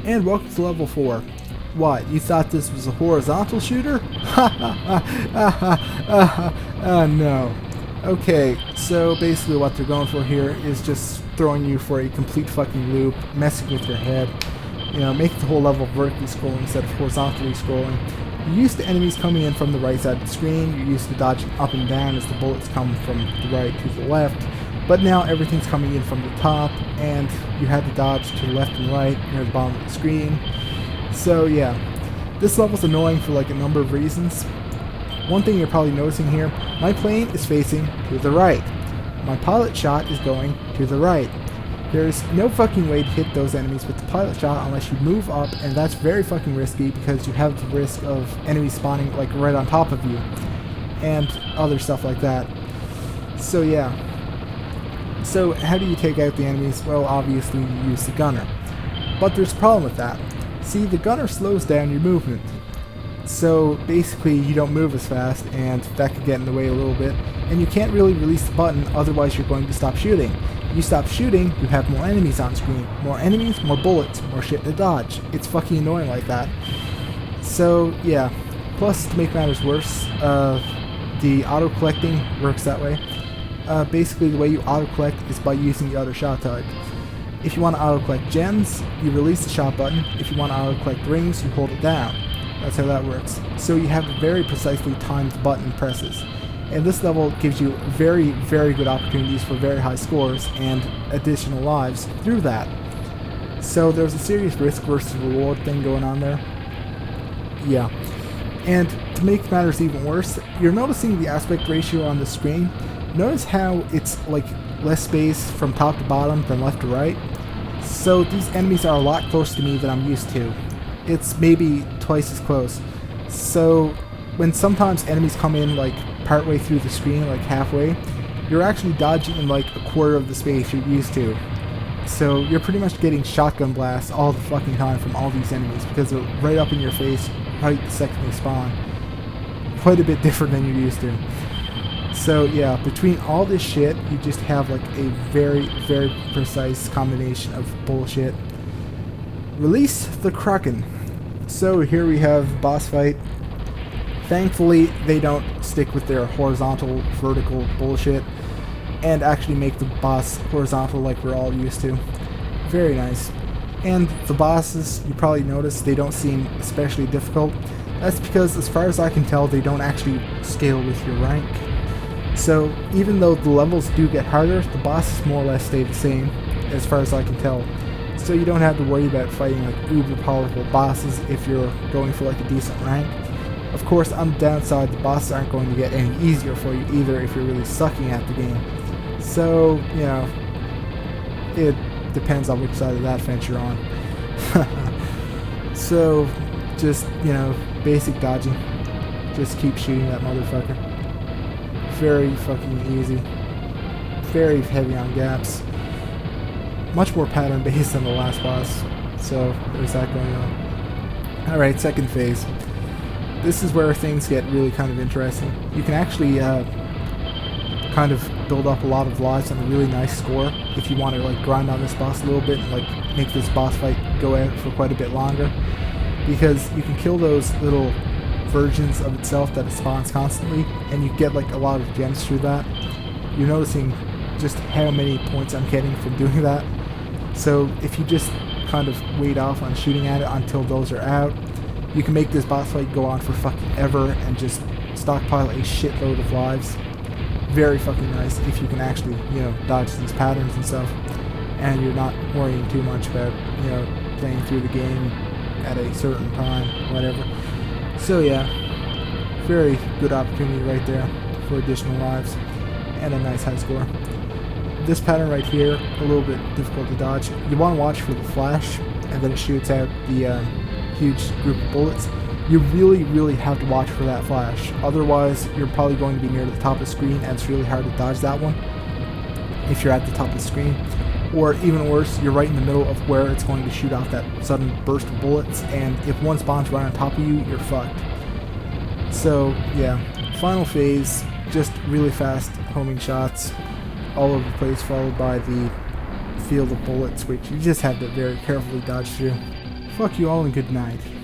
and welcome to level 4. What, you thought this was a horizontal shooter? Ha ha ha ha ha no. Okay, so basically what they're going for here is just throwing you for a complete fucking loop, messing with your head, you know, making the whole level vertically scrolling instead of horizontally scrolling. You're used to enemies coming in from the right side of the screen, you're used to dodging up and down as the bullets come from the right to the left, but now everything's coming in from the top, and you have to dodge to the left and right near the bottom of the screen. So yeah, this level's annoying for like a number of reasons. One thing you're probably noticing here, my plane is facing to the right. My pilot shot is going to the right. There's no fucking way to hit those enemies with the pilot shot unless you move up, and that's very fucking risky because you have the risk of enemies spawning like right on top of you and other stuff like that. So yeah. So how do you take out the enemies? Well, obviously you use the gunner. But there's a problem with that. See, the gunner slows down your movement. So basically you don't move as fast, and that could get in the way a little bit. And you can't really release the button, otherwise you're going to stop shooting. You stop shooting, you have more enemies on screen. More enemies, more bullets, more shit to dodge. It's fucking annoying like that. So yeah. Plus, to make matters worse, the auto-collecting works that way. Basically the way you auto-collect is by using the other shot type. If you want to auto-collect gems, you release the shot button. If you want to auto-collect rings, you hold it down. That's how that works. So you have very precisely timed button presses. And this level gives you very, very good opportunities for very high scores and additional lives through that. So there's a serious risk versus reward thing going on there. Yeah. And to make matters even worse, you're noticing the aspect ratio on the screen. Notice how it's like less space from top to bottom than left to right. So these enemies are a lot closer to me than I'm used to. It's maybe twice as close. So when sometimes enemies come in like partway through the screen, like halfway, you're actually dodging in like a quarter of the space you're used to. So you're pretty much getting shotgun blasts all the fucking time from all these enemies because they're right up in your face right the second they spawn. Quite a bit different than you're used to. So yeah, between all this shit, you just have like a very, very precise combination of bullshit. Release the Kraken. So here we have boss fight. Thankfully, they don't stick with their horizontal, vertical bullshit and actually make the boss horizontal like we're all used to. Very nice. And the bosses, you probably noticed, they don't seem especially difficult. That's because, as far as I can tell, they don't actually scale with your rank. So even though the levels do get harder, the bosses more or less stay the same, as far as I can tell. So you don't have to worry about fighting like uber powerful bosses if you're going for like a decent rank. Of course, on the downside, the bosses aren't going to get any easier for you either if you're really sucking at the game. So, you know, it depends on which side of that fence you're on. So, just, you know, basic dodging. Just keep shooting that motherfucker. Very fucking easy. Very heavy on gaps. Much more pattern based than the last boss. So there's that going on. Alright, second phase. This is where things get really kind of interesting. You can actually kind of build up a lot of lives on a really nice score if you want to like grind on this boss a little bit and like make this boss fight go out for quite a bit longer. Because you can kill those little versions of itself that it spawns constantly, and you get like a lot of gems through that. You're noticing just how many points I'm getting from doing that. So if you just kind of wait off on shooting at it until those are out, you can make this boss fight go on for fucking ever and just stockpile a shitload of lives. Very fucking nice if you can actually, you know, dodge these patterns and stuff, and you're not worrying too much about, you know, playing through the game at a certain time, whatever. So yeah, very good opportunity right there for additional lives and a nice high score. This pattern right here, a little bit difficult to dodge. You want to watch for the flash, and then it shoots out the huge group of bullets. You really, really have to watch for that flash. Otherwise, you're probably going to be near the top of the screen, and it's really hard to dodge that one if you're at the top of the screen. Or even worse, you're right in the middle of where it's going to shoot off that sudden burst of bullets, and if one spawns right on top of you, you're fucked. So yeah, final phase, just really fast homing shots all over the place, followed by the field of bullets, which you just have to very carefully dodge through. Fuck you all and good night.